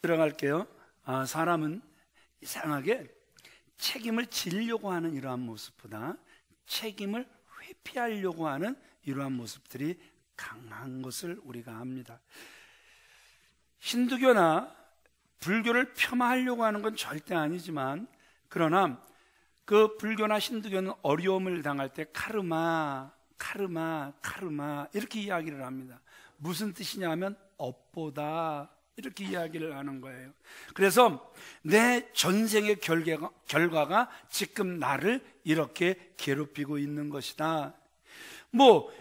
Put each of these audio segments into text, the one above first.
들어갈게요. 사람은 이상하게 책임을 지려고 하는 이러한 모습보다 책임을 회피하려고 하는 이러한 모습들이 강한 것을 우리가 압니다. 힌두교나 불교를 폄하하려고 하는 건 절대 아니지만, 그러나 그 불교나 힌두교는 어려움을 당할 때 카르마 이렇게 이야기를 합니다. 무슨 뜻이냐면 업보다, 이렇게 이야기를 하는 거예요. 그래서 내 전생의 결과가 지금 나를 이렇게 괴롭히고 있는 것이다.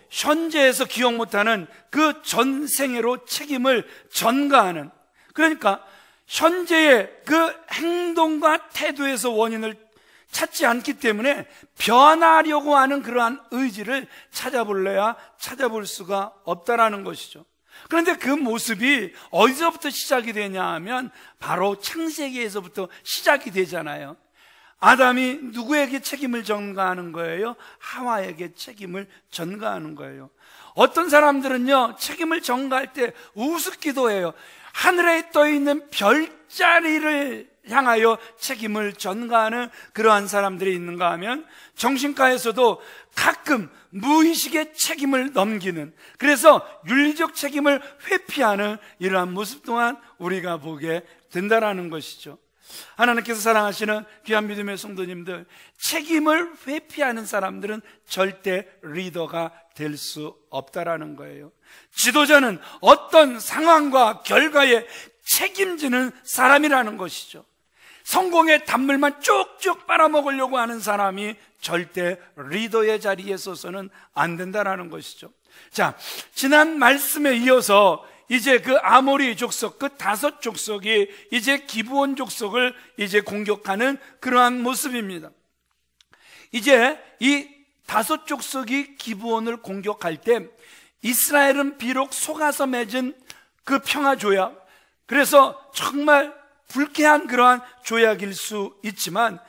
현재에서 기억 못하는 그 전생애로 책임을 전가하는, 그러니까 현재의 그 행동과 태도에서 원인을 찾지 않기 때문에 변하려고 하는 그러한 의지를 찾아볼래야 찾아볼 수가 없다라는 것이죠. 그런데 그 모습이 어디서부터 시작이 되냐 하면 바로 창세기에서부터 시작이 되잖아요. 아담이 누구에게 책임을 전가하는 거예요? 하와에게 책임을 전가하는 거예요. 어떤 사람들은요, 책임을 전가할 때 우습기도 해요. 하늘에 떠 있는 별자리를 향하여 책임을 전가하는 그러한 사람들이 있는가 하면, 정신과에서도 가끔 무의식의 책임을 넘기는, 그래서 윤리적 책임을 회피하는 이러한 모습 또한 우리가 보게 된다라는 것이죠. 하나님께서 사랑하시는 귀한 믿음의 성도님들, 책임을 회피하는 사람들은 절대 리더가 될 수 없다라는 거예요. 지도자는 어떤 상황과 결과에 책임지는 사람이라는 것이죠. 성공의 단물만 쭉쭉 빨아먹으려고 하는 사람이 절대 리더의 자리에 서서는 안 된다라는 것이죠. 자, 지난 말씀에 이어서 이제 그 아모리 족속, 그 5 족속이 이제 기브온 족속을 이제 공격하는 그러한 모습입니다. 이제 이 5 족속이 기브온을 공격할 때 이스라엘은 비록 속아서 맺은 그 평화 조약, 그래서 정말 불쾌한 그러한 조약일 수 있지만,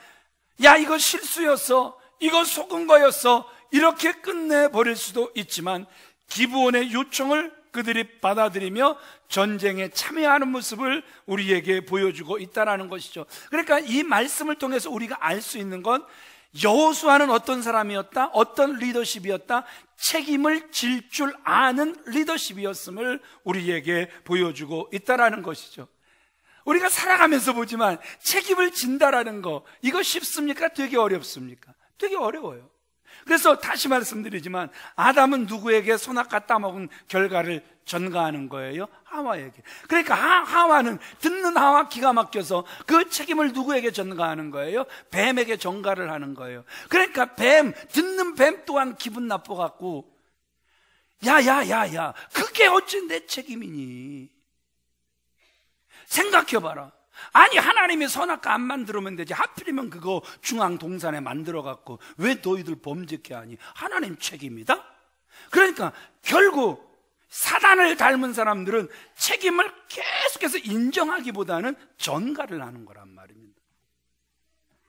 야, 이거 실수였어, 이거 속은 거였어, 이렇게 끝내버릴 수도 있지만, 기브온의 요청을 그들이 받아들이며 전쟁에 참여하는 모습을 우리에게 보여주고 있다는 것이죠. 그러니까 이 말씀을 통해서 우리가 알 수 있는 건, 여호수아는 어떤 사람이었다? 어떤 리더십이었다? 책임을 질 줄 아는 리더십이었음을 우리에게 보여주고 있다는 것이죠. 우리가 살아가면서 보지만 책임을 진다라는 거, 이거 쉽습니까? 되게 어렵습니까? 되게 어려워요. 그래서 다시 말씀드리지만, 아담은 누구에게 손아까 따먹은 결과를 전가하는 거예요? 하와에게. 그러니까 하와는, 듣는 하와 기가 막혀서 그 책임을 누구에게 전가하는 거예요? 뱀에게 전가를 하는 거예요. 그러니까 듣는 뱀 또한 기분 나빠갖고, 야, 그게 어째 내 책임이니? 생각해봐라. 아니, 하나님이 선악과 안 만들면 되지, 하필이면 그거 중앙 동산에 만들어갖고 왜 너희들 범죄케 하니? 하나님 책임이다? 그러니까 결국 사단을 닮은 사람들은 책임을 계속해서 인정하기보다는 전가를 하는 거란 말입니다.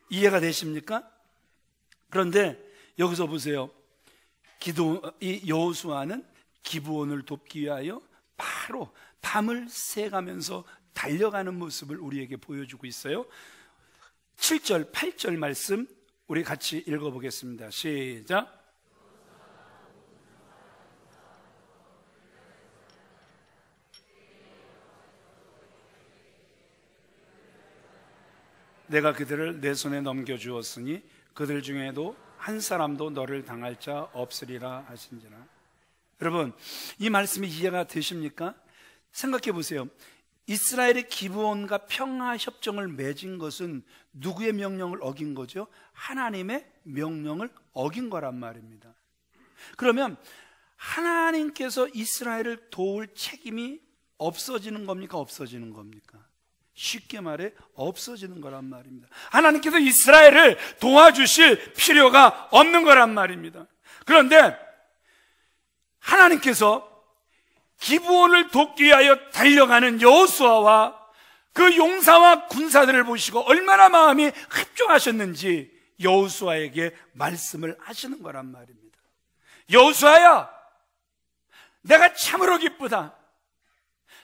이해가 되십니까? 그런데 여기서 보세요. 이 여호수아는 기브온을 돕기 위하여 바로 밤을 새가면서 달려가는 모습을 우리에게 보여주고 있어요. 7절, 8절 말씀 우리 같이 읽어보겠습니다. 시작. 내가 그들을 내 손에 넘겨주었으니 그들 중에도 한 사람도 너를 당할 자 없으리라 하신지라. 여러분, 이 말씀이 이해가 되십니까? 생각해 보세요. 이스라엘의 기브온과 평화협정을 맺은 것은 누구의 명령을 어긴 거죠? 하나님의 명령을 어긴 거란 말입니다. 그러면 하나님께서 이스라엘을 도울 책임이 없어지는 겁니까? 없어지는 겁니까? 쉽게 말해 없어지는 거란 말입니다. 하나님께서 이스라엘을 도와주실 필요가 없는 거란 말입니다. 그런데 하나님께서 기브온을 돕기 위하여 달려가는 여호수아와 그 용사와 군사들을 보시고 얼마나 마음이 흡족하셨는지 여호수아에게 말씀을 하시는 거란 말입니다. 여호수아야, 내가 참으로 기쁘다.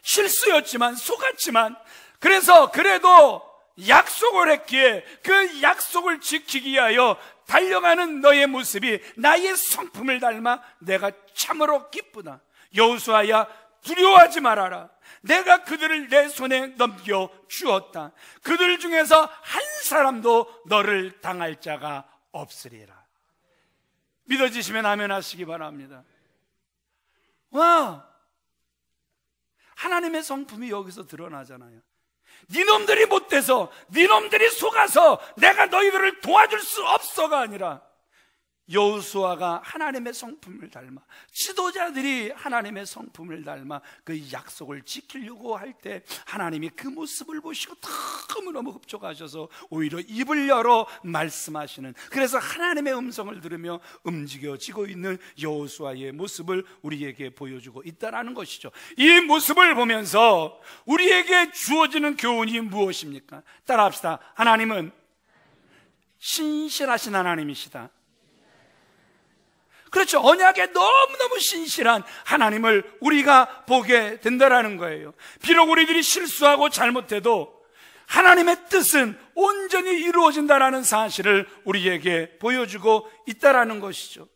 실수였지만, 속았지만 그래서 그래도 약속을 했기에 그 약속을 지키기 위하여 달려가는 너의 모습이 나의 성품을 닮아 내가 참으로 기쁘다. 여호수아야, 두려워하지 말아라. 내가 그들을 내 손에 넘겨 주었다. 그들 중에서 한 사람도 너를 당할 자가 없으리라. 믿어지시면 아멘 하시기 바랍니다. 와, 하나님의 성품이 여기서 드러나잖아요. 니놈들이 못돼서, 니놈들이 속아서 내가 너희들을 도와줄 수 없어가 아니라, 여호수아가 하나님의 성품을 닮아, 지도자들이 하나님의 성품을 닮아 그 약속을 지키려고 할 때 하나님이 그 모습을 보시고 너무너무 흡족하셔서 오히려 입을 열어 말씀하시는, 그래서 하나님의 음성을 들으며 움직여지고 있는 여호수아의 모습을 우리에게 보여주고 있다는 것이죠. 이 모습을 보면서 우리에게 주어지는 교훈이 무엇입니까? 따라합시다. 하나님은 신실하신 하나님이시다. 그렇죠. 언약에 너무너무 신실한 하나님을 우리가 보게 된다라는 거예요. 비록 우리들이 실수하고 잘못해도 하나님의 뜻은 온전히 이루어진다라는 사실을 우리에게 보여주고 있다라는 것이죠.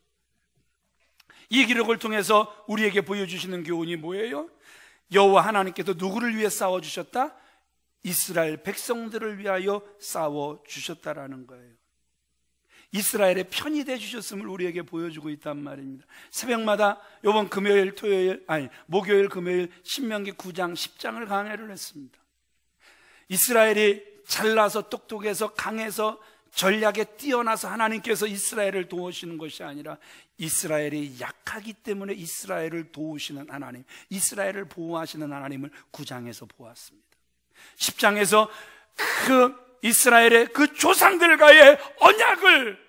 이 기록을 통해서 우리에게 보여주시는 교훈이 뭐예요? 여호와 하나님께서 누구를 위해 싸워주셨다? 이스라엘 백성들을 위하여 싸워주셨다라는 거예요. 이스라엘의 편이 되주셨음을 우리에게 보여주고 있단 말입니다. 새벽마다 이번 목요일 금요일 신명기 9장 10장을 강해를 했습니다. 이스라엘이 잘나서 똑똑해서 강해서 전략에 뛰어나서 하나님께서 이스라엘을 도우시는 것이 아니라 이스라엘이 약하기 때문에 이스라엘을 도우시는 하나님, 이스라엘을 보호하시는 하나님을 9장에서 보았습니다. 10장에서 그 이스라엘의 그 조상들과의 언약을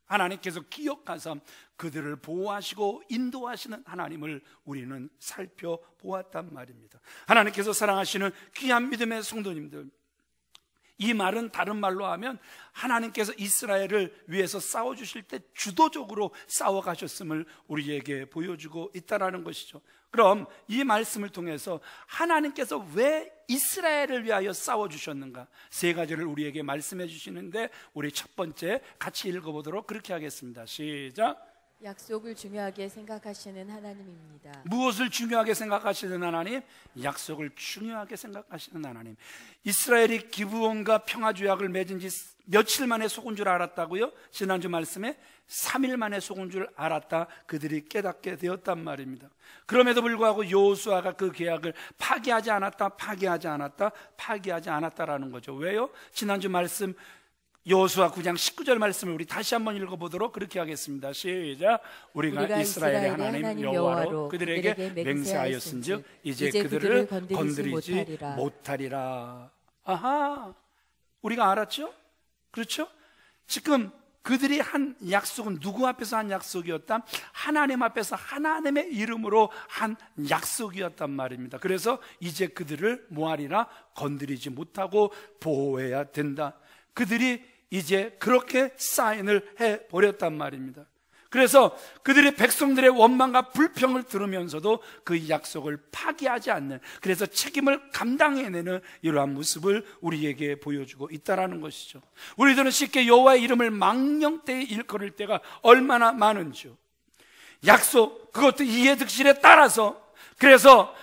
하나님께서 기억하사 그들을 보호하시고 인도하시는 하나님을 우리는 살펴보았단 말입니다. 하나님께서 사랑하시는 귀한 믿음의 성도님들, 이 말은 다른 말로 하면 하나님께서 이스라엘을 위해서 싸워주실 때 주도적으로 싸워가셨음을 우리에게 보여주고 있다는 것이죠. 그럼 이 말씀을 통해서 하나님께서 왜 이스라엘을 위하여 싸워주셨는가, 세 가지를 우리에게 말씀해 주시는데, 우리 첫 번째 같이 읽어보도록 그렇게 하겠습니다. 시작. 약속을 중요하게 생각하시는 하나님입니다. 무엇을 중요하게 생각하시는 하나님? 약속을 중요하게 생각하시는 하나님. 이스라엘이 기브온과 평화조약을 맺은 지 며칠 만에 속은 줄 알았다고요? 지난주 말씀에 3일 만에 속은 줄 알았다, 그들이 깨닫게 되었단 말입니다. 그럼에도 불구하고 여호수아가 그 계약을 파기하지 않았다라는 거죠. 왜요? 지난주 말씀 여호수아 9장 19절 말씀을 우리 다시 한번 읽어보도록 그렇게 하겠습니다. 시작. 우리가 이스라엘의 하나님 여호와로 그들에게 맹세하였은즉 이제 그들을 건드리지 못하리라. 아하, 우리가 알았죠? 그렇죠? 지금 그들이 한 약속은 누구 앞에서 한 약속이었다? 하나님 앞에서 하나님의 이름으로 한 약속이었단 말입니다. 그래서 이제 그들을 뭐하리라? 건드리지 못하고 보호해야 된다. 그들이 이제 그렇게 사인을 해버렸단 말입니다. 그래서 그들의 백성들의 원망과 불평을 들으면서도 그 약속을 파기하지 않는, 그래서 책임을 감당해내는 이러한 모습을 우리에게 보여주고 있다는 것이죠. 우리들은 쉽게 여호와의 이름을 망령되이 일컬을 때가 얼마나 많은지요. 약속, 그것도 이해득실에 따라서, 그래서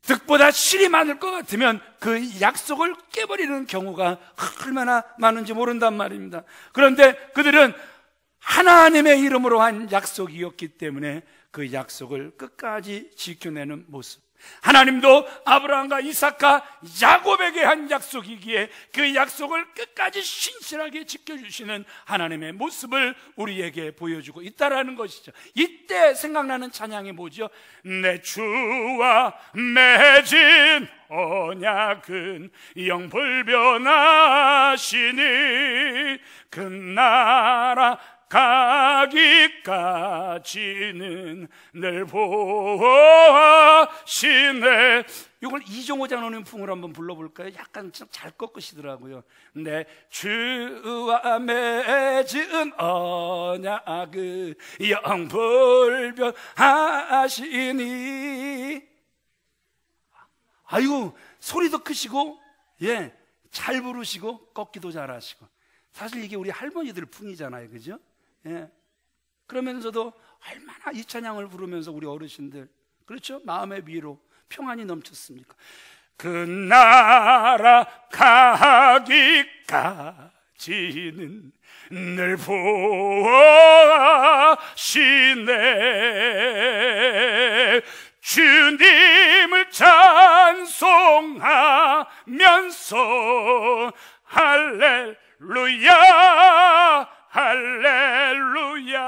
득보다 실이 많을 것 같으면 그 약속을 깨버리는 경우가 얼마나 많은지 모른단 말입니다. 그런데 그들은 하나님의 이름으로 한 약속이었기 때문에 그 약속을 끝까지 지켜내는 모습, 하나님도 아브라함과 이삭과 야곱에게 한 약속이기에 그 약속을 끝까지 신실하게 지켜주시는 하나님의 모습을 우리에게 보여주고 있다는 것이죠. 이때 생각나는 찬양이 뭐죠? 내 주와 맺은 언약은 영불변하시니 그 나라 가기까지는 늘 보호하시네. 이걸 이종호 장로님 풍으로 한번 불러볼까요? 약간 잘 꺾으시더라고요. 내 주와 맺은 언약은 영불변하시니. 아이고, 소리도 크시고 예, 잘 부르시고 꺾기도 잘하시고. 사실 이게 우리 할머니들 풍이잖아요, 그죠? 예. 그러면서도 얼마나 이 찬양을 부르면서 우리 어르신들, 그렇죠? 마음의 위로 평안이 넘쳤습니까? 그 나라 가기까지는 늘 보시네. 주님을 찬송하면서 할렐루야 할렐루야.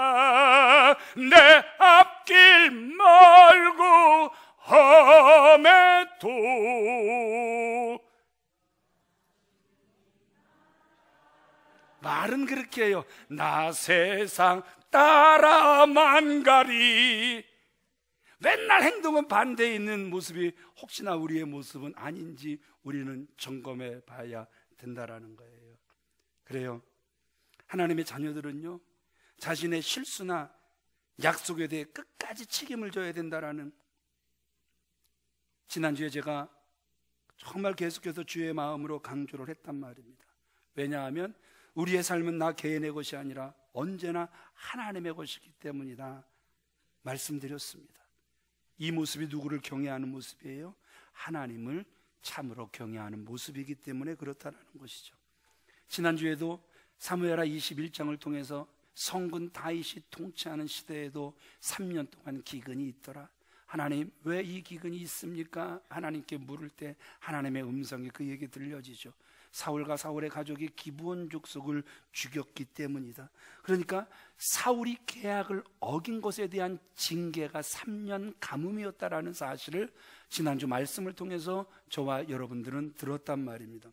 내 앞길 멀고 험해도 말은 그렇게 해요. 나 세상 따라만 가리. 맨날 행동은 반대에 있는 모습이 혹시나 우리의 모습은 아닌지 우리는 점검해 봐야 된다라는 거예요. 그래요. 하나님의 자녀들은요, 자신의 실수나 약속에 대해 끝까지 책임을 져야 된다라는, 지난주에 제가 정말 계속해서 주의 마음으로 강조를 했단 말입니다. 왜냐하면 우리의 삶은 나 개인의 것이 아니라 언제나 하나님의 것이기 때문이다 말씀드렸습니다. 이 모습이 누구를 경외하는 모습이에요? 하나님을 참으로 경외하는 모습이기 때문에 그렇다는 것이죠. 지난주에도 사무엘하 21장을 통해서 성군 다윗이 통치하는 시대에도 3년 동안 기근이 있더라. 하나님, 왜 이 기근이 있습니까? 하나님께 물을 때 하나님의 음성이 그에게 들려지죠. 사울과 사울의 가족이 기브온 족속을 죽였기 때문이다. 그러니까 사울이 계약을 어긴 것에 대한 징계가 3년 가뭄이었다라는 사실을 지난주 말씀을 통해서 저와 여러분들은 들었단 말입니다.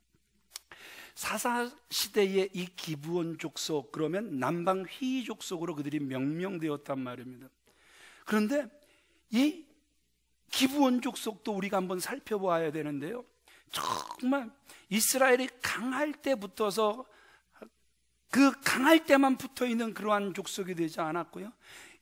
사사시대의 이 기브온 족속, 그러면 남방 휘이 족속으로 그들이 명명되었단 말입니다. 그런데 이 기브온 족속도 우리가 한번 살펴봐야 되는데요, 정말 이스라엘이 강할 때부터서 그 강할 때만 붙어있는 그러한 족속이 되지 않았고요,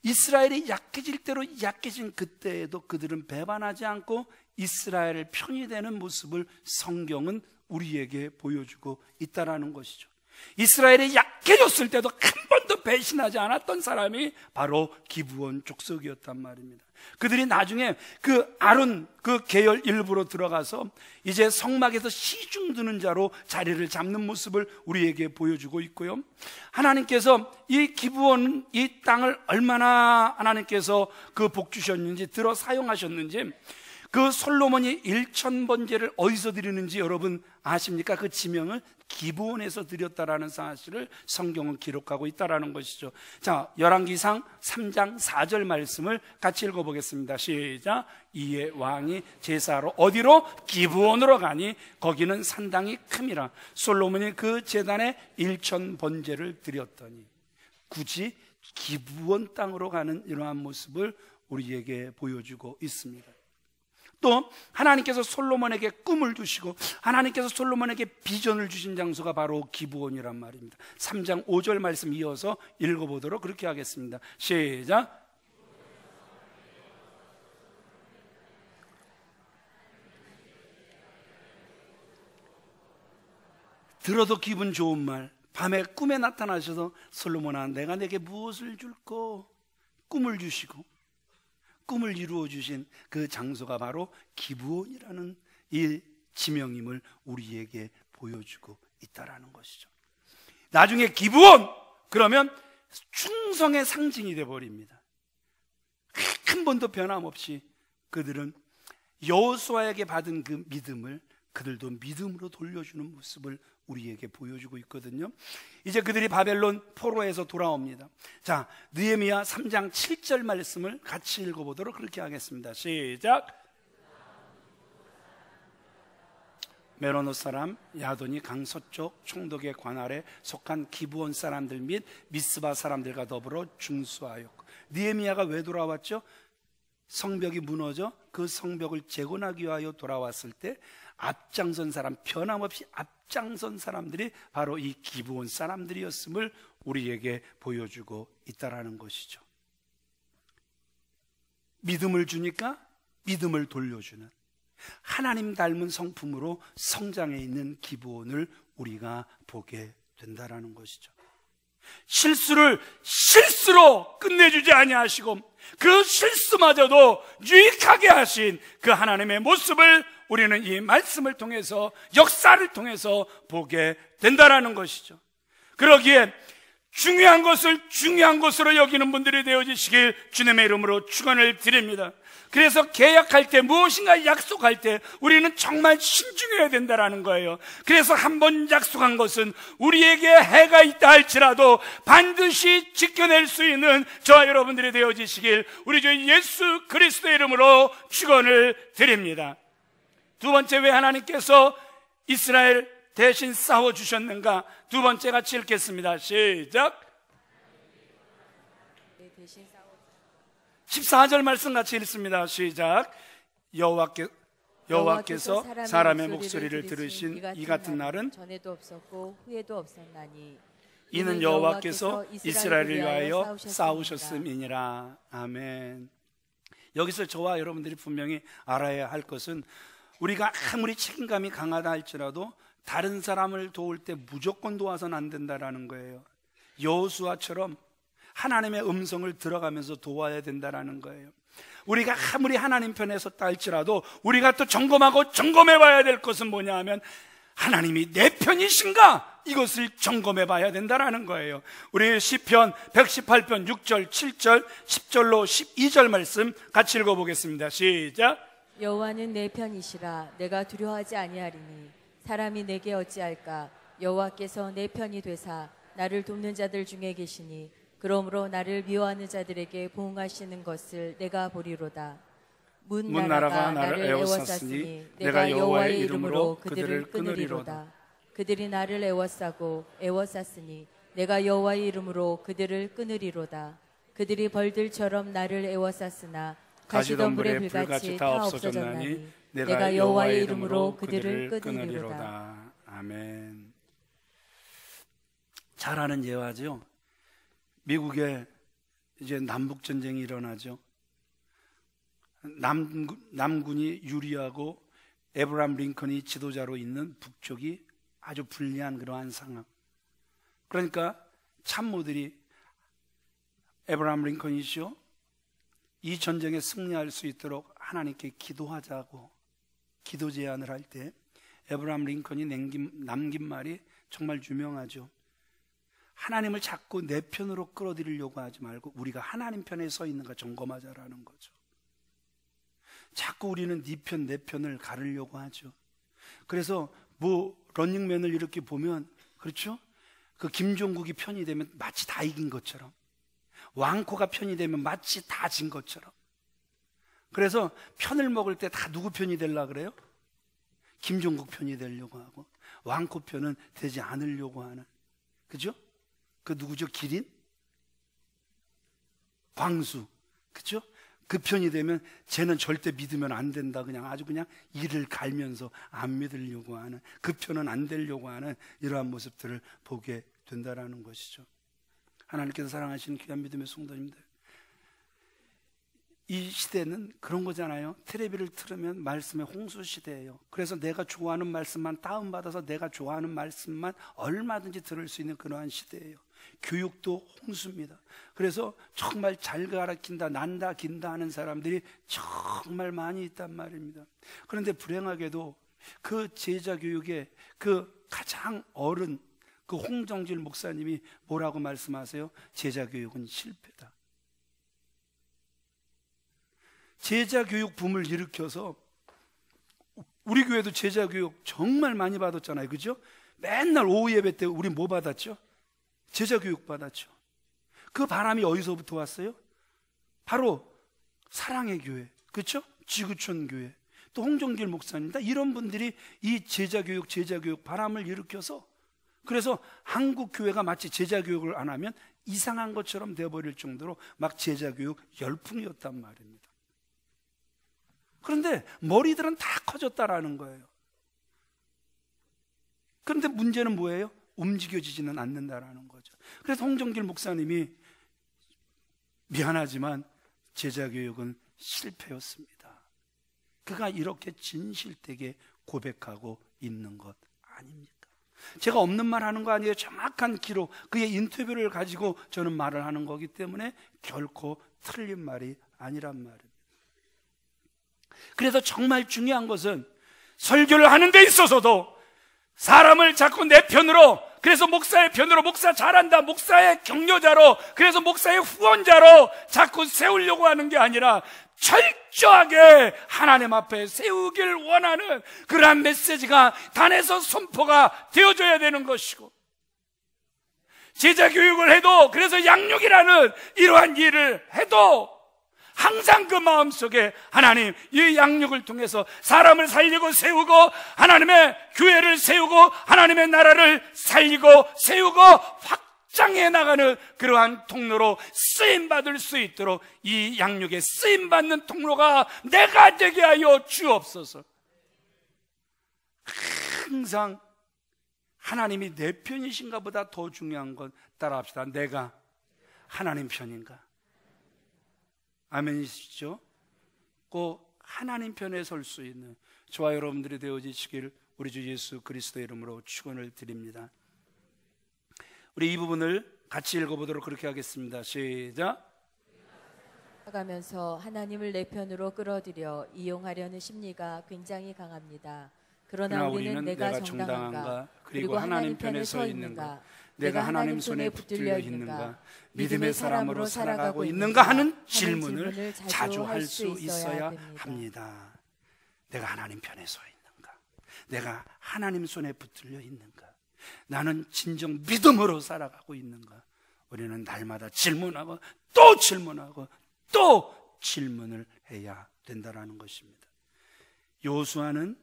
이스라엘이 약해질 대로 약해진 그때에도 그들은 배반하지 않고 이스라엘을 편히 되는 모습을 성경은 우리에게 보여주고 있다라는 것이죠. 이스라엘이 약해졌을 때도 한 번도 배신하지 않았던 사람이 바로 기브온 족속이었단 말입니다. 그들이 나중에 그 아론 그 계열 일부로 들어가서 이제 성막에서 시중 드는 자로 자리를 잡는 모습을 우리에게 보여주고 있고요, 하나님께서 이 기브온 이 땅을 얼마나 하나님께서 그 복 주셨는지, 들어 사용하셨는지, 그 솔로몬이 1000번제를 어디서 드리는지 여러분 아십니까? 그 지명을 기브온에서 드렸다라는 사실을 성경은 기록하고 있다라는 것이죠. 자, 열왕기상 3장 4절 말씀을 같이 읽어보겠습니다. 시작. 이에 왕이 제사로 어디로? 기브온으로 가니 거기는 산당이 큼이라. 솔로몬이 그 제단에 1000번제를 드렸더니. 굳이 기브온 땅으로 가는 이러한 모습을 우리에게 보여주고 있습니다. 또 하나님께서 솔로몬에게 꿈을 주시고 하나님께서 솔로몬에게 비전을 주신 장소가 바로 기브온이란 말입니다. 3장 5절 말씀 이어서 읽어보도록 그렇게 하겠습니다. 시작. 들어도 기분 좋은 말, 밤에 꿈에 나타나셔서 솔로몬아, 내가 내게 무엇을 줄꼬? 꿈을 주시고 꿈을 이루어 주신 그 장소가 바로 기브온이라는 이 지명임을 우리에게 보여주고 있다라는 것이죠. 나중에 기브온 그러면 충성의 상징이 되어버립니다. 한 번도 변함없이 그들은 여호수아에게 받은 그 믿음을 그들도 믿음으로 돌려주는 모습을 우리에게 보여주고 있거든요. 이제 그들이 바벨론 포로에서 돌아옵니다. 자, 느헤미야 3장 7절 말씀을 같이 읽어보도록 그렇게 하겠습니다. 시작. 메로노 사람 야돈이 강서쪽 총독의 관할에 속한 기브온 사람들 및 미스바 사람들과 더불어 중수하였고. 느헤미야가 왜 돌아왔죠? 성벽이 무너져 그 성벽을 재건하기 위하여 돌아왔을 때 앞장선 사람, 변함없이 앞장선 사람들이 바로 이 기브온 사람들이었음을 우리에게 보여주고 있다라는 것이죠. 믿음을 주니까 믿음을 돌려주는, 하나님 닮은 성품으로 성장해 있는 기브온을 우리가 보게 된다라는 것이죠. 실수를 실수로 끝내주지 아니하시고 그 실수마저도 유익하게 하신 그 하나님의 모습을 우리는 이 말씀을 통해서, 역사를 통해서 보게 된다라는 것이죠. 그러기에 중요한 것을 중요한 것으로 여기는 분들이 되어주시길 주님의 이름으로 축원을 드립니다. 그래서 계약할 때, 무엇인가 약속할 때 우리는 정말 신중해야 된다라는 거예요. 그래서 한번 약속한 것은 우리에게 해가 있다 할지라도 반드시 지켜낼 수 있는 저와 여러분들이 되어주시길 우리 주 예수 그리스도의 이름으로 축원을 드립니다. 두 번째, 왜 하나님께서 이스라엘 대신 싸워주셨는가? 두 번째 같이 읽겠습니다. 시작. 14절 말씀 같이 읽습니다. 시작. 여호와께서 사람의 목소리를 들으신 이 같은 날은 전에도 없었고 후에도 없었나니 이는 여호와께서 이스라엘을 위하여 싸우셨음이니라. 아멘. 여기서 저와 여러분들이 분명히 알아야 할 것은, 우리가 아무리 책임감이 강하다 할지라도 다른 사람을 도울 때 무조건 도와서는 안 된다라는 거예요. 여호수아처럼 하나님의 음성을 들어가면서 도와야 된다라는 거예요. 우리가 아무리 하나님 편에 섰다 할지라도 우리가 또 점검하고 점검해 봐야 될 것은 뭐냐 하면, 하나님이 내 편이신가? 이것을 점검해 봐야 된다라는 거예요. 우리 시편 118편 6절, 7절, 10절로 12절 말씀 같이 읽어보겠습니다. 시작. 여호와는 내 편이시라. 내가 두려워하지 아니하리니 사람이 내게 어찌할까? 여호와께서 내 편이 되사 나를 돕는 자들 중에 계시니 그러므로 나를 미워하는 자들에게 보응하시는 것을 내가 보리로다. 문 나라가 나를 애워쌌으니 내가 여호와의 이름으로 그들을 끊으리로다. 그들이 나를 애워싸고 애워쌌으니 내가 여호와의 이름으로 그들을 끊으리로다. 그들이 벌들처럼 나를 애워쌌으나 가시덤불에 불같이 다 없어졌나니 내가 여호와의 이름으로 그들을 끊으리로다. 아멘. 잘 아는 예화죠. 미국에 이제 남북전쟁이 일어나죠. 남군이 유리하고 에브라함 링컨이 지도자로 있는 북쪽이 아주 불리한 그러한 상황. 그러니까 참모들이 에브라함 링컨이시오, 이 전쟁에 승리할 수 있도록 하나님께 기도하자고 기도 제안을 할 때 에브라함 링컨이 남긴 말이 정말 유명하죠. 하나님을 자꾸 내 편으로 끌어들이려고 하지 말고 우리가 하나님 편에 서 있는가 점검하자라는 거죠. 자꾸 우리는 네 편, 내 편을 가르려고 하죠. 그래서 런닝맨을 이렇게 보면, 그렇죠? 그 김종국이 편이 되면 마치 다 이긴 것처럼, 왕코가 편이 되면 마치 다 진 것처럼. 그래서 편을 먹을 때 다 누구 편이 되려고 그래요? 김종국 편이 되려고 하고, 왕코 편은 되지 않으려고 하는, 그죠? 그 누구죠? 기린? 광수, 그죠? 그 편이 되면 쟤는 절대 믿으면 안 된다, 그냥 아주 그냥 이를 갈면서 안 믿으려고 하는, 그 편은 안 되려고 하는 이러한 모습들을 보게 된다라는 것이죠. 하나님께서 사랑하시는 귀한 믿음의 성도님들, 이 시대는 그런 거잖아요. 텔레비를 틀으면 말씀의 홍수 시대예요. 그래서 내가 좋아하는 말씀만 다운받아서 내가 좋아하는 말씀만 얼마든지 들을 수 있는 그러한 시대예요. 교육도 홍수입니다. 그래서 정말 잘 가르친다, 난다, 긴다 하는 사람들이 정말 많이 있단 말입니다. 그런데 불행하게도 그 제자 교육의 그 가장 어른, 그 홍정질 목사님이 뭐라고 말씀하세요? 제자 교육은 실패다. 제자 교육 붐을 일으켜서 우리 교회도 제자 교육 정말 많이 받았잖아요. 그죠? 맨날 오후 예배 때 우리 뭐 받았죠? 제자 교육 받았죠. 그 바람이 어디서부터 왔어요? 바로 사랑의 교회, 그렇죠? 지구촌 교회, 또 홍정길 목사님, 다 이런 분들이 이 제자 교육 바람을 일으켜서, 그래서 한국 교회가 마치 제자 교육을 안 하면 이상한 것처럼 되어버릴 정도로 막 제자 교육 열풍이었단 말입니다. 그런데 머리들은 다 커졌다라는 거예요. 그런데 문제는 뭐예요? 움직여지지는 않는다라는 거죠. 그래서 홍정길 목사님이 미안하지만 제자 교육은 실패였습니다. 그가 이렇게 진실되게 고백하고 있는 것 아닙니까? 제가 없는 말 하는 거 아니에요. 정확한 기록, 그의 인터뷰를 가지고 저는 말을 하는 거기 때문에 결코 틀린 말이 아니란 말입니다. 그래서 정말 중요한 것은 설교를 하는 데 있어서도 사람을 자꾸 내 편으로, 그래서 목사의 편으로, 목사 잘한다, 목사의 격려자로, 그래서 목사의 후원자로 자꾸 세우려고 하는 게 아니라 철저하게 하나님 앞에 세우길 원하는 그러한 메시지가 단에서 선포가 되어줘야 되는 것이고, 제자 교육을 해도, 그래서 양육이라는 이러한 일을 해도 항상 그 마음속에 하나님, 이 양육을 통해서 사람을 살리고 세우고 하나님의 교회를 세우고 하나님의 나라를 살리고 세우고 확장해 나가는 그러한 통로로 쓰임받을 수 있도록 이 양육에 쓰임받는 통로가 내가 되게 하여 주옵소서. 항상 하나님이 내 편이신가 보다 더 중요한 건 따라합시다. 내가 하나님 편인가? 아멘이시죠? 꼭 하나님 편에 설 수 있는 저와 여러분들이 되어지시길 우리 주 예수 그리스도의 이름으로 축원을 드립니다. 우리 이 부분을 같이 읽어보도록 그렇게 하겠습니다. 시작. 가면서 하나님을 내 편으로 끌어들여 이용하려는 심리가 굉장히 강합니다. 그러나 우리는 내가 정당한가, 그리고 하나님 편에 서 있는가, 내가 하나님 손에 붙들려 있는가, 믿음의 사람으로 살아가고 있는가 하는 질문을 자주 할 수 있어야 합니다. 내가 하나님 편에 서 있는가, 내가 하나님 손에 붙들려 있는가, 나는 진정 믿음으로 살아가고 있는가. 우리는 날마다 질문하고 또 질문하고 또 질문을 해야 된다는 것입니다. 요수아는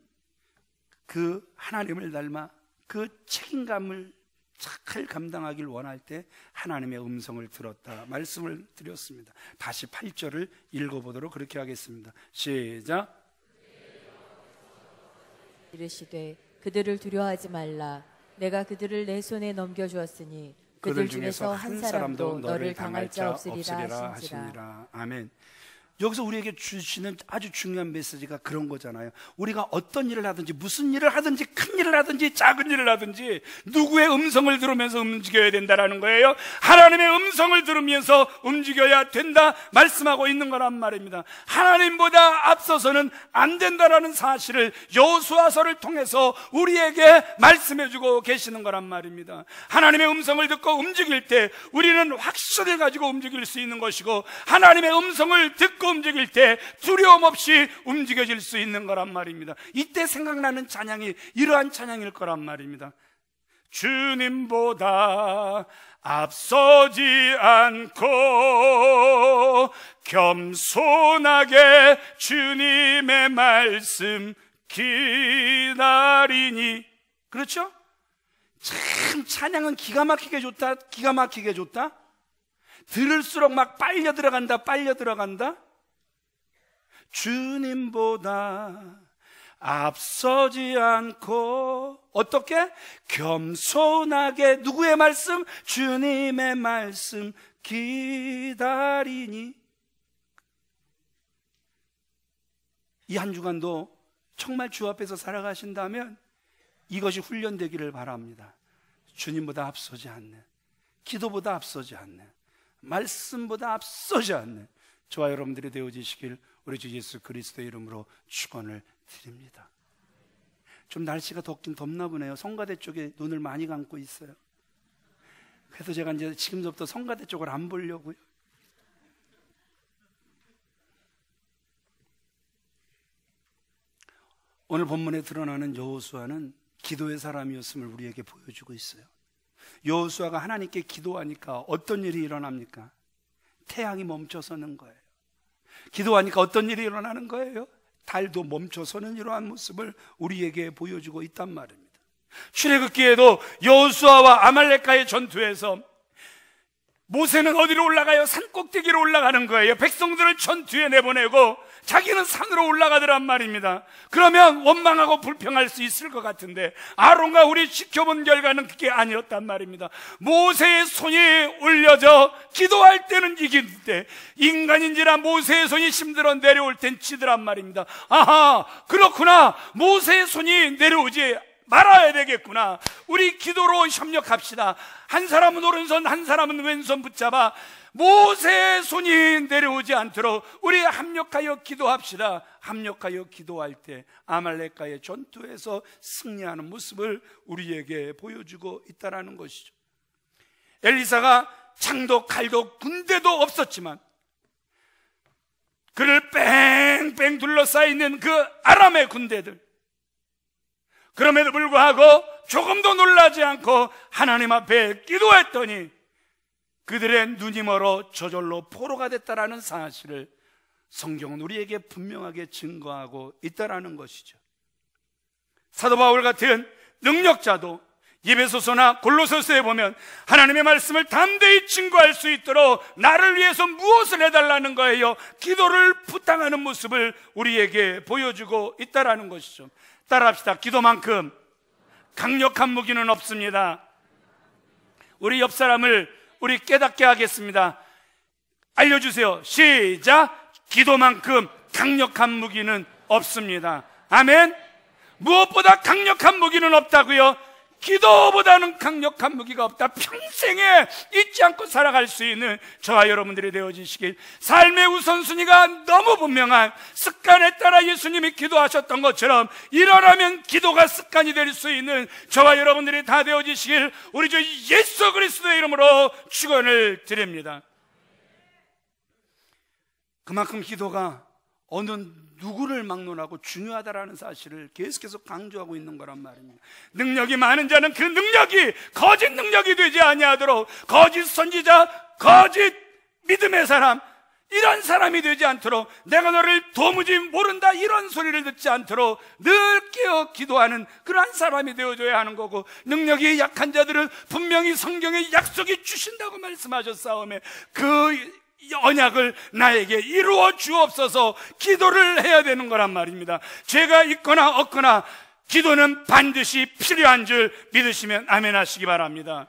그 하나님을 닮아 그 책임감을 잘 감당하길 원할 때 하나님의 음성을 들었다 말씀을 드렸습니다. 다시 8절을 읽어보도록 그렇게 하겠습니다. 시작. 이르시되 그들을 두려워하지 말라. 내가 그들을 내 손에 넘겨주었으니 그들 중에서 한 사람도 너를 당할 자 없으리라 하시니라. 아멘. 여기서 우리에게 주시는 아주 중요한 메시지가 그런 거잖아요. 우리가 어떤 일을 하든지, 무슨 일을 하든지, 큰 일을 하든지 작은 일을 하든지 누구의 음성을 들으면서 움직여야 된다라는 거예요. 하나님의 음성을 들으면서 움직여야 된다 말씀하고 있는 거란 말입니다. 하나님보다 앞서서는 안 된다라는 사실을 여호수아서를 통해서 우리에게 말씀해주고 계시는 거란 말입니다. 하나님의 음성을 듣고 움직일 때 우리는 확신을 가지고 움직일 수 있는 것이고, 하나님의 음성을 듣고 움직일 때 두려움 없이 움직여질 수 있는 거란 말입니다. 이때 생각나는 찬양이 이러한 찬양일 거란 말입니다. 주님보다 앞서지 않고 겸손하게 주님의 말씀 기다리니. 그렇죠? 참 찬양은 기가 막히게 좋다, 기가 막히게 좋다. 들을수록 막 빨려 들어간다. 주님보다 앞서지 않고 어떻게? 겸손하게 누구의 말씀? 주님의 말씀 기다리니. 이 한 주간도 정말 주 앞에서 살아가신다면 이것이 훈련되기를 바랍니다. 주님보다 앞서지 않는, 기도보다 앞서지 않는, 말씀보다 앞서지 않는 저와 여러분들이 되어지시길 우리 주 예수 그리스도의 이름으로 축원을 드립니다. 좀 날씨가 덥긴 덥나 보네요. 성가대 쪽에 눈을 많이 감고 있어요. 그래서 제가 이제 지금부터 성가대 쪽을 안 보려고요. 오늘 본문에 드러나는 여호수아는 기도의 사람이었음을 우리에게 보여주고 있어요. 여호수아가 하나님께 기도하니까 어떤 일이 일어납니까? 태양이 멈춰서는 거예요. 기도하니까 어떤 일이 일어나는 거예요? 달도 멈춰서는 이러한 모습을 우리에게 보여주고 있단 말입니다. 출애굽기에도 여호수아와 아말렉과의 전투에서 모세는 어디로 올라가요? 산 꼭대기로 올라가는 거예요. 백성들을 전투에 내보내고 자기는 산으로 올라가더란 말입니다. 그러면 원망하고 불평할 수 있을 것 같은데 아론과 우리 지켜본 결과는 그게 아니었단 말입니다. 모세의 손이 올려져 기도할 때는 이기는데 인간인지라 모세의 손이 힘들어 내려올 땐 지더란 말입니다. 아하, 그렇구나. 모세의 손이 내려오지 말아야 되겠구나. 우리 기도로 협력합시다. 한 사람은 오른손, 한 사람은 왼손 붙잡아 모세의 손이 내려오지 않도록 우리 합력하여 기도합시다. 합력하여 기도할 때 아말렉과의 전투에서 승리하는 모습을 우리에게 보여주고 있다는 것이죠. 엘리사가 창도 칼도 군대도 없었지만 그를 뺑뺑 둘러싸여 있는 그 아람의 군대들, 그럼에도 불구하고 조금도 놀라지 않고 하나님 앞에 기도했더니 그들의 눈이 멀어 저절로 포로가 됐다라는 사실을 성경은 우리에게 분명하게 증거하고 있다라는 것이죠. 사도 바울 같은 능력자도 에베소서나 골로새서에 보면 하나님의 말씀을 담대히 증거할 수 있도록 나를 위해서 무엇을 해달라는 거예요? 기도를 부탁하는 모습을 우리에게 보여주고 있다라는 것이죠. 따라합시다. 기도만큼 강력한 무기는 없습니다. 우리 옆 사람을 우리 깨닫게 하겠습니다. 알려주세요. 시작. 기도만큼 강력한 무기는 없습니다. 아멘. 무엇보다 강력한 무기는 없다고요? 기도보다는 강력한 무기가 없다. 평생에 잊지 않고 살아갈 수 있는 저와 여러분들이 되어지시길. 삶의 우선순위가 너무 분명한 습관에 따라 예수님이 기도하셨던 것처럼 일어나면 기도가 습관이 될 수 있는 저와 여러분들이 다 되어지시길 우리 주 예수 그리스도의 이름으로 축원을 드립니다. 그만큼 기도가 어느 누구를 막론하고 중요하다라는 사실을 계속해서 강조하고 있는 거란 말입니다. 능력이 많은 자는 그 능력이 거짓 능력이 되지 아니하도록 거짓 선지자, 거짓 믿음의 사람, 이런 사람이 되지 않도록 내가 너를 도무지 모른다 이런 소리를 듣지 않도록 늘 깨어 기도하는 그러한 사람이 되어줘야 하는 거고, 능력이 약한 자들은 분명히 성경에 약속이 주신다고 말씀하셨사오매 그 언약을 나에게 이루어 주옵소서 기도를 해야 되는 거란 말입니다. 죄가 있거나 없거나 기도는 반드시 필요한 줄 믿으시면 아멘 하시기 바랍니다.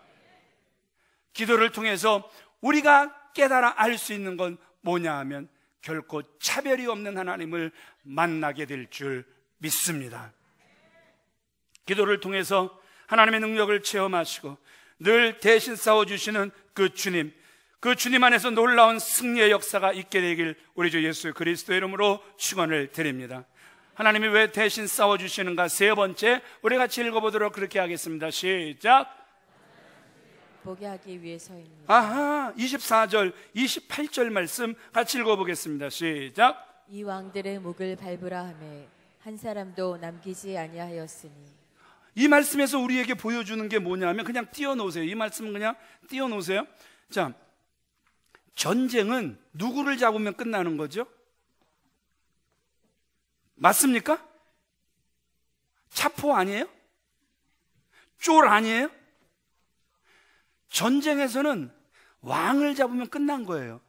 기도를 통해서 우리가 깨달아 알 수 있는 건 뭐냐 하면 결코 차별이 없는 하나님을 만나게 될 줄 믿습니다. 기도를 통해서 하나님의 능력을 체험하시고 늘 대신 싸워주시는 그 주님 안에서 놀라운 승리의 역사가 있게 되길 우리 주 예수 그리스도의 이름으로 축원을 드립니다. 하나님이 왜 대신 싸워주시는가? 세 번째, 우리 같이 읽어보도록 그렇게 하겠습니다. 시작. 보게 하기 위해서입니다. 아하, 24절, 28절 말씀 같이 읽어보겠습니다. 시작. 이 왕들의 목을 밟으라 하매 한 사람도 남기지 아니하였으니. 이 말씀에서 우리에게 보여주는 게 뭐냐면 그냥 띄워놓으세요. 이 말씀은 그냥 띄워놓으세요. 자, 전쟁은 누구를 잡으면 끝나는 거죠? 맞습니까? 차포 아니에요? 쫄 아니에요? 전쟁에서는 왕을 잡으면 끝난 거예요.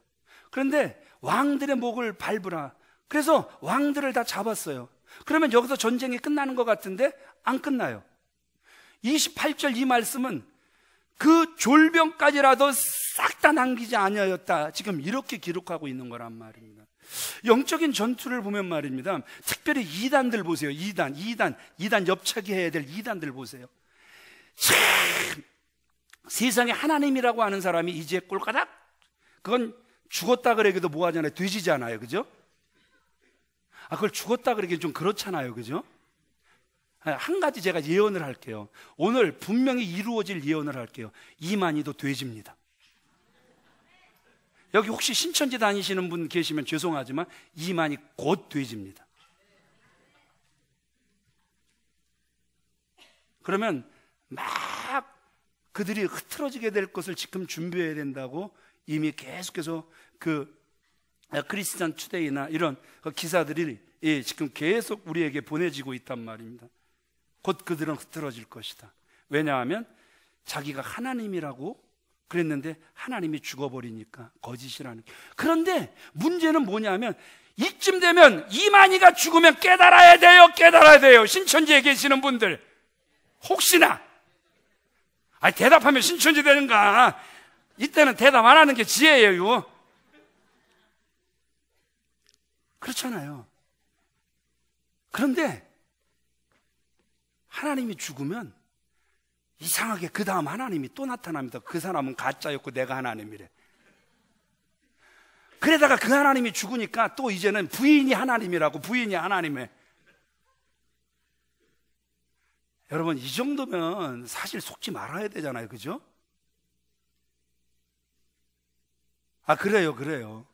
그런데 왕들의 목을 밟으라. 그래서 왕들을 다 잡았어요. 그러면 여기서 전쟁이 끝나는 것 같은데 안 끝나요. 28절 이 말씀은 그 졸병까지라도 싹 다 남기지 아니하였다. 지금 이렇게 기록하고 있는 거란 말입니다. 영적인 전투를 보면 말입니다. 특별히 이단들 보세요. 이단 옆차기 해야 될 이단들 보세요. 참 세상에 하나님이라고 하는 사람이 이제 꼴까닥 그건 죽었다 그러기도 뭐하잖아요. 돼지잖아요. 그죠? 그걸 죽었다 그러기엔 좀 그렇잖아요. 그죠? 한 가지 제가 예언을 할게요. 오늘 분명히 이루어질 예언을 할게요. 이만희도 돼지입니다. 여기 혹시 신천지 다니시는 분 계시면 죄송하지만 이만희 곧 돼지입니다. 그러면 막 그들이 흐트러지게 될 것을 지금 준비해야 된다고 이미 계속해서 그 크리스찬 투데이나 이런 기사들이 지금 계속 우리에게 보내지고 있단 말입니다. 곧 그들은 흐트러질 것이다. 왜냐하면 자기가 하나님이라고 그랬는데 하나님이 죽어버리니까 거짓이라는. 그런데 문제는 뭐냐면 이쯤 되면 이만희가 죽으면 깨달아야 돼요. 깨달아야 돼요. 신천지에 계시는 분들 혹시나 대답하면 신천지 되는가. 이때는 대답 안 하는 게 지혜예요. 그렇잖아요. 그런데 하나님이 죽으면 이상하게 그 다음 하나님이 또 나타납니다. 그 사람은 가짜였고 내가 하나님이래. 그러다가 그 하나님이 죽으니까 또 이제는 부인이 하나님이라고. 부인이 하나님에. 여러분, 이 정도면 사실 속지 말아야 되잖아요. 그죠? 그래요.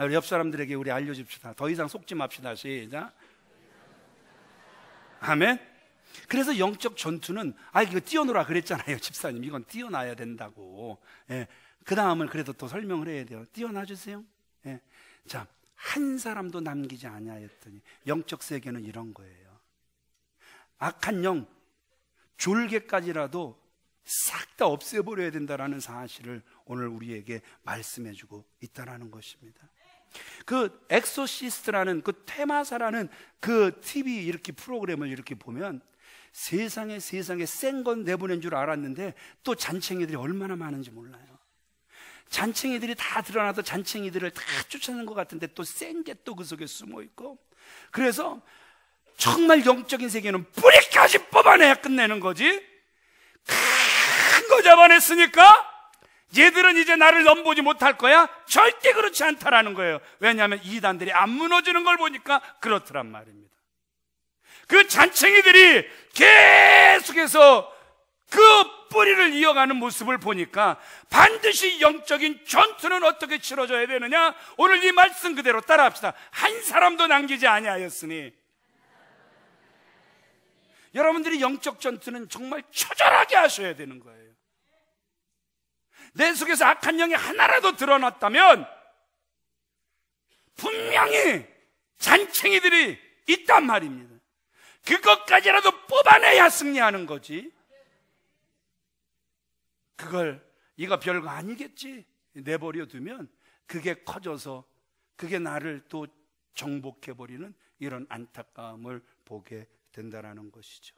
우리 옆 사람들에게 우리 알려줍시다. 더 이상 속지 맙시다. 시작. 아멘. 그래서 영적 전투는 이거 띄워놓으라 그랬잖아요. 집사님, 이건 띄워놔야 된다고. 예. 그 다음을 그래도 또 설명을 해야 돼요. 띄워놔주세요. 예. 자, 한 사람도 남기지 아니하였더니. 영적 세계는 이런 거예요. 악한 영, 졸개까지라도 싹 다 없애버려야 된다는 사실을 오늘 우리에게 말씀해주고 있다는 것입니다. 그 엑소시스트라는 그 테마사라는 그 TV 이렇게 프로그램을 이렇게 보면 세상에 센 건 내보낸 줄 알았는데 또 잔챙이들이 얼마나 많은지 몰라요. 잔챙이들이 다 드러나도 잔챙이들을 다 쫓아내는 것 같은데 또 센 게 또 그 속에 숨어 있고. 그래서 정말 영적인 세계는 뿌리까지 뽑아내야 끝내는 거지. 큰 거 잡아냈으니까 얘들은 이제 나를 넘보지 못할 거야? 절대 그렇지 않다라는 거예요. 왜냐하면 이단들이 안 무너지는 걸 보니까 그렇더란 말입니다. 그 잔챙이들이 계속해서 그 뿌리를 이어가는 모습을 보니까 반드시 영적인 전투는 어떻게 치러져야 되느냐? 오늘 이 말씀 그대로 따라합시다. 한 사람도 남기지 아니하였으니. 여러분들이 영적 전투는 정말 처절하게 하셔야 되는 거예요. 내 속에서 악한 영이 하나라도 드러났다면 분명히 잔챙이들이 있단 말입니다. 그것까지라도 뽑아내야 승리하는 거지. 이거 별거 아니겠지 내버려 두면 그게 커져서 그게 나를 또 정복해버리는 이런 안타까움을 보게 된다는 것이죠.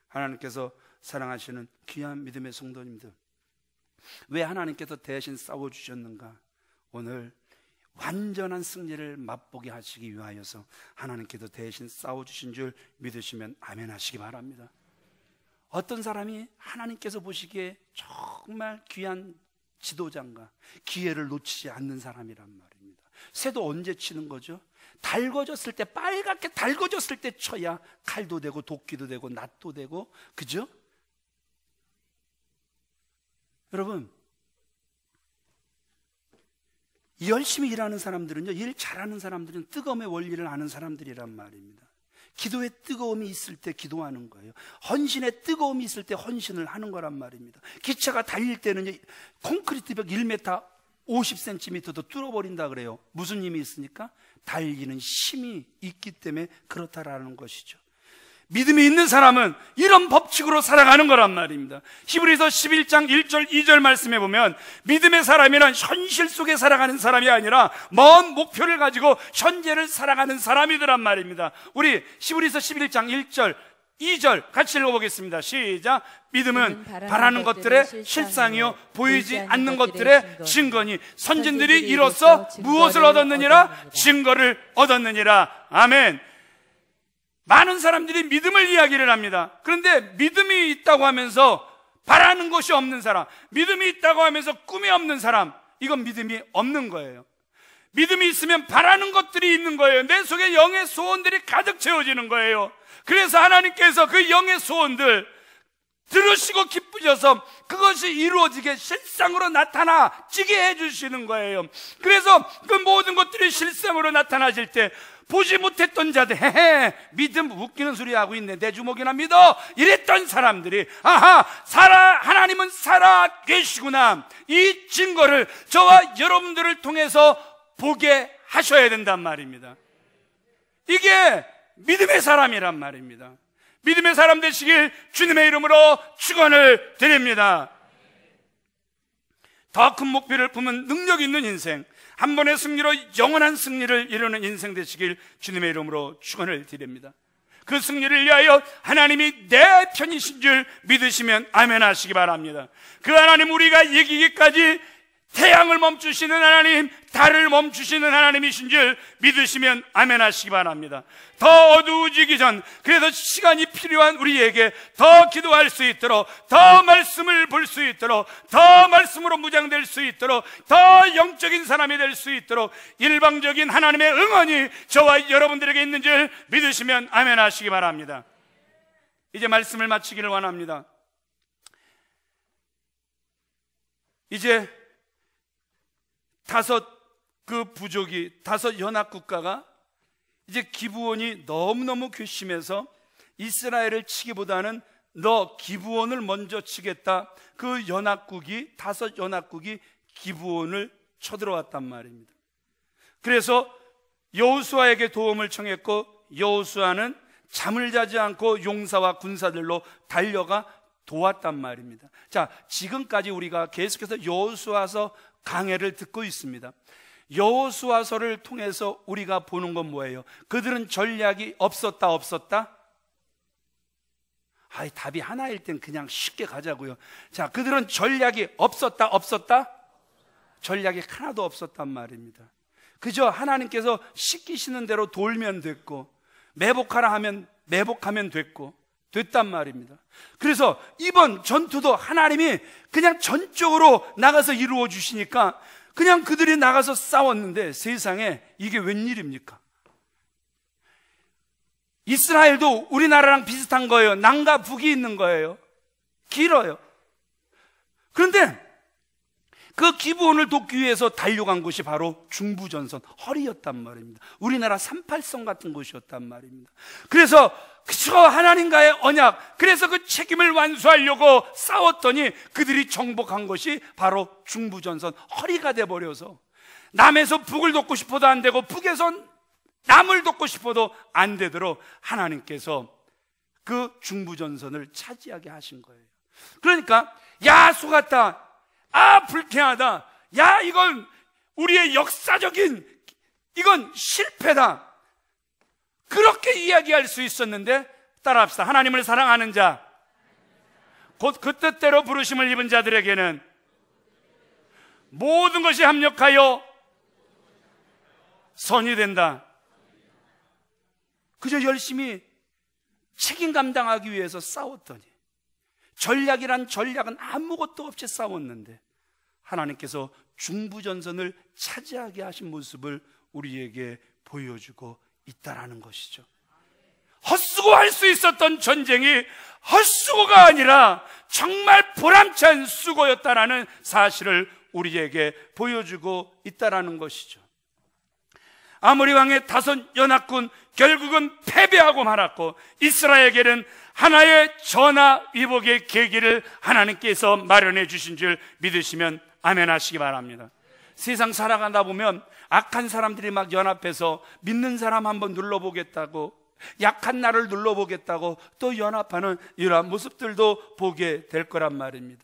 하나님께서 사랑하시는 귀한 믿음의 성도님들, 왜 하나님께서 대신 싸워주셨는가? 오늘 완전한 승리를 맛보게 하시기 위하여서 하나님께서 대신 싸워주신 줄 믿으시면 아멘 하시기 바랍니다. 어떤 사람이 하나님께서 보시기에 정말 귀한 지도자인가? 기회를 놓치지 않는 사람이란 말입니다. 새도 언제 치는 거죠? 달궈졌을 때, 빨갛게 달궈졌을 때 쳐야 칼도 되고 도끼도 되고 낫도 되고, 그죠? 여러분, 열심히 일하는 사람들은요, 일 잘하는 사람들은 뜨거움의 원리를 아는 사람들이란 말입니다. 기도의 뜨거움이 있을 때 기도하는 거예요. 헌신의 뜨거움이 있을 때 헌신을 하는 거란 말입니다. 기차가 달릴 때는 콘크리트 벽 1m 50cm도 뚫어버린다 그래요. 무슨 힘이 있으니까? 달리는 힘이 있기 때문에 그렇다라는 것이죠. 믿음이 있는 사람은 이런 법칙으로 살아가는 거란 말입니다. 히브리서 11장 1절 2절 말씀해 보면 믿음의 사람이란 현실 속에 살아가는 사람이 아니라 먼 목표를 가지고 현재를 살아가는 사람이더란 말입니다. 우리 히브리서 11장 1절 2절 같이 읽어보겠습니다. 시작. 믿음은 바라는 것들의 실상이요 보이지 않는 것들의 증거니 선진들이 이로써 무엇을 얻었느니라? 증거를 얻었느니라. 아멘. 많은 사람들이 믿음을 이야기를 합니다. 그런데 믿음이 있다고 하면서 바라는 것이 없는 사람, 믿음이 있다고 하면서 꿈이 없는 사람, 이건 믿음이 없는 거예요. 믿음이 있으면 바라는 것들이 있는 거예요. 내 속에 영의 소원들이 가득 채워지는 거예요. 그래서 하나님께서 그 영의 소원들 들으시고 기쁘셔서 그것이 이루어지게 실상으로 나타나지게 해주시는 거예요. 그래서 그 모든 것들이 실상으로 나타나질 때 보지 못했던 자들, 믿음 웃기는 소리 하고 있네, 내 주먹이나 믿어, 이랬던 사람들이 하나님은 살아 계시구나, 이 증거를 저와 여러분들을 통해서 보게 하셔야 된단 말입니다. 이게 믿음의 사람이란 말입니다. 믿음의 사람 되시길 주님의 이름으로 축원을 드립니다. 더 큰 목표를 품은 능력 있는 인생, 한 번의 승리로 영원한 승리를 이루는 인생 되시길 주님의 이름으로 축원을 드립니다. 그 승리를 위하여 하나님이 내 편이신 줄 믿으시면 아멘 하시기 바랍니다. 그 하나님, 우리가 이기기까지 태양을 멈추시는 하나님, 달을 멈추시는 하나님이신 줄 믿으시면 아멘 하시기 바랍니다. 더 어두워지기 전, 그래서 시간이 필요한 우리에게 더 기도할 수 있도록, 더 말씀을 볼 수 있도록, 더 말씀으로 무장될 수 있도록, 더 영적인 사람이 될 수 있도록 일방적인 하나님의 응원이 저와 여러분들에게 있는 줄 믿으시면 아멘 하시기 바랍니다. 이제 말씀을 마치기를 원합니다. 이제 다섯 연합국가가 이제 기브온이 너무너무 괘씸해서 이스라엘을 치기보다는 너 기브온을 먼저 치겠다. 그 다섯 연합국이 기브온을 쳐들어왔단 말입니다. 그래서 여호수아에게 도움을 청했고, 여호수아는 잠을 자지 않고 용사와 군사들로 달려가 도왔단 말입니다. 자, 지금까지 우리가 계속해서 여호수아서 강해를 듣고 있습니다. 여호수아서를 통해서 우리가 보는 건 뭐예요? 그들은 전략이 없었다? 답이 하나일 땐 그냥 쉽게 가자고요. 자, 그들은 전략이 없었다? 전략이 하나도 없었단 말입니다. 그저 하나님께서 시키시는 대로 돌면 됐고, 매복하라 하면 매복하면 됐단 말입니다. 그래서 이번 전투도 하나님이 그냥 전적으로 나가서 이루어 주시니까 그냥 그들이 나가서 싸웠는데, 세상에 이게 웬일입니까? 이스라엘도 우리나라랑 비슷한 거예요. 남과 북이 있는 거예요. 길어요. 그런데 그 기브온을 돕기 위해서 달려간 곳이 바로 중부전선 허리였단 말입니다. 우리나라 38선 같은 곳이었단 말입니다. 그래서 그저 하나님과의 언약, 그래서 그 책임을 완수하려고 싸웠더니 그들이 정복한 것이 바로 중부전선 허리가 돼버려서 남에서 북을 돕고 싶어도 안 되고 북에서 남을 돕고 싶어도 안 되도록 하나님께서 그 중부전선을 차지하게 하신 거예요. 그러니까 야, 속았다, 아, 불쾌하다, 야, 이건 우리의 역사적인, 이건 실패다, 그렇게 이야기할 수 있었는데, 따라합시다. 하나님을 사랑하는 자, 곧 그 뜻대로 부르심을 입은 자들에게는 모든 것이 합력하여 선이 된다. 그저 열심히 책임 감당하기 위해서 싸웠더니, 전략이란 전략은 아무것도 없이 싸웠는데 하나님께서 중부전선을 차지하게 하신 모습을 우리에게 보여주고 있다라는 것이죠. 헛수고 할 수 있었던 전쟁이 헛수고가 아니라 정말 보람찬 수고였다라는 사실을 우리에게 보여주고 있다라는 것이죠. 아모리 왕의 다섯 연합군 결국은 패배하고 말았고, 이스라엘에게는 하나의 전화 위복의 계기를 하나님께서 마련해 주신 줄 믿으시면 아멘 하시기 바랍니다. 세상 살아가다 보면 악한 사람들이 막 연합해서 믿는 사람 한번 눌러보겠다고, 약한 나를 눌러보겠다고 또 연합하는 이러한 모습들도 보게 될 거란 말입니다.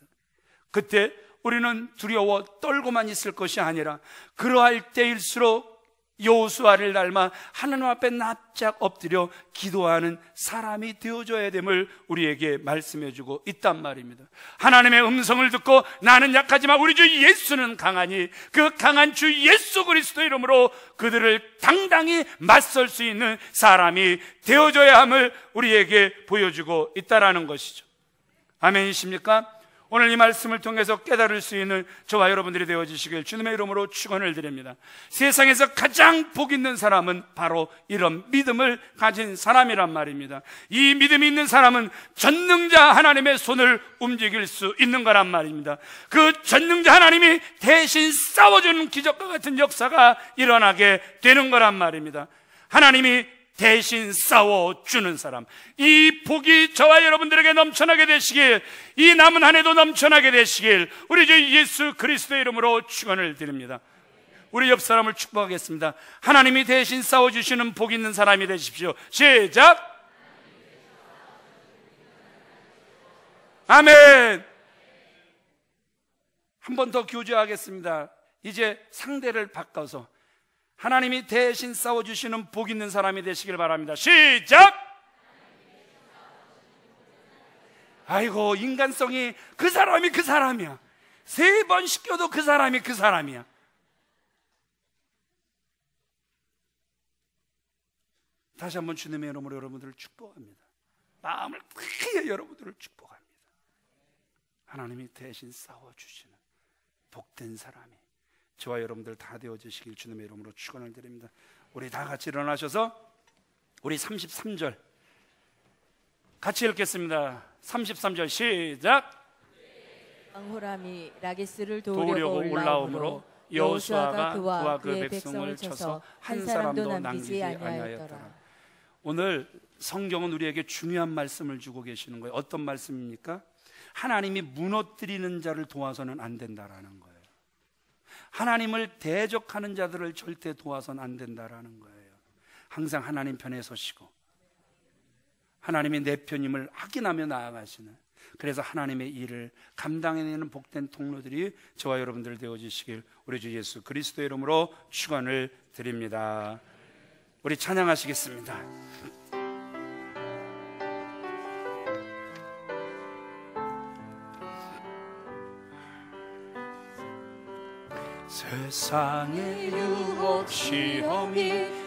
그때 우리는 두려워 떨고만 있을 것이 아니라, 그러할 때일수록 여호수아를 닮아 하나님 앞에 납작 엎드려 기도하는 사람이 되어줘야 됨을 우리에게 말씀해주고 있단 말입니다. 하나님의 음성을 듣고 나는 약하지만 우리 주 예수는 강하니, 그 강한 주 예수 그리스도 이름으로 그들을 당당히 맞설 수 있는 사람이 되어줘야 함을 우리에게 보여주고 있다라는 것이죠. 아멘이십니까? 오늘 이 말씀을 통해서 깨달을 수 있는 저와 여러분들이 되어주시길 주님의 이름으로 축원을 드립니다. 세상에서 가장 복 있는 사람은 바로 이런 믿음을 가진 사람이란 말입니다. 이 믿음이 있는 사람은 전능자 하나님의 손을 움직일 수 있는 거란 말입니다. 그 전능자 하나님이 대신 싸워주는 기적과 같은 역사가 일어나게 되는 거란 말입니다. 하나님이 대신 싸워주는 사람, 이 복이 저와 여러분들에게 넘쳐나게 되시길, 이 남은 한 해도 넘쳐나게 되시길 우리 주 예수 그리스도의 이름으로 축원을 드립니다. 우리 옆 사람을 축복하겠습니다. 하나님이 대신 싸워주시는 복 있는 사람이 되십시오. 시작! 아멘! 한 번 더 교제하겠습니다. 이제 상대를 바꿔서 하나님이 대신 싸워주시는 복 있는 사람이 되시길 바랍니다. 시작! 아이고, 인간성이 그 사람이 그 사람이야. 3번 시켜도 그 사람이 그 사람이야. 다시 한번 주님의 이름으로 여러분들을 축복합니다. 마음을 크게 여러분들을 축복합니다. 하나님이 대신 싸워주시는 복된 사람이 저와 여러분들 다 되어주시길 주님의 이름으로 축원을 드립니다. 우리 다 같이 일어나셔서 우리 33절 같이 읽겠습니다. 33절 시작. 호람이 라기스를 도우려고 도우려고 올라오므로 여호수아가 그와 그 그의 백성을 쳐서 한 사람도 남기지 아니하였더라. 오늘 성경은 우리에게 중요한 말씀을 주고 계시는 거예요. 어떤 말씀입니까? 하나님이 무너뜨리는 자를 도와서는 안 된다라는 거예요. 하나님을 대적하는 자들을 절대 도와서는 안 된다라는 거예요. 항상 하나님 편에 서시고 하나님이 내 편임을 확인하며 나아가시는, 그래서 하나님의 일을 감당해내는 복된 통로들이 저와 여러분들 되어주시길 우리 주 예수 그리스도의 이름으로 축원을 드립니다. 우리 찬양하시겠습니다. 세상의 유혹 시험이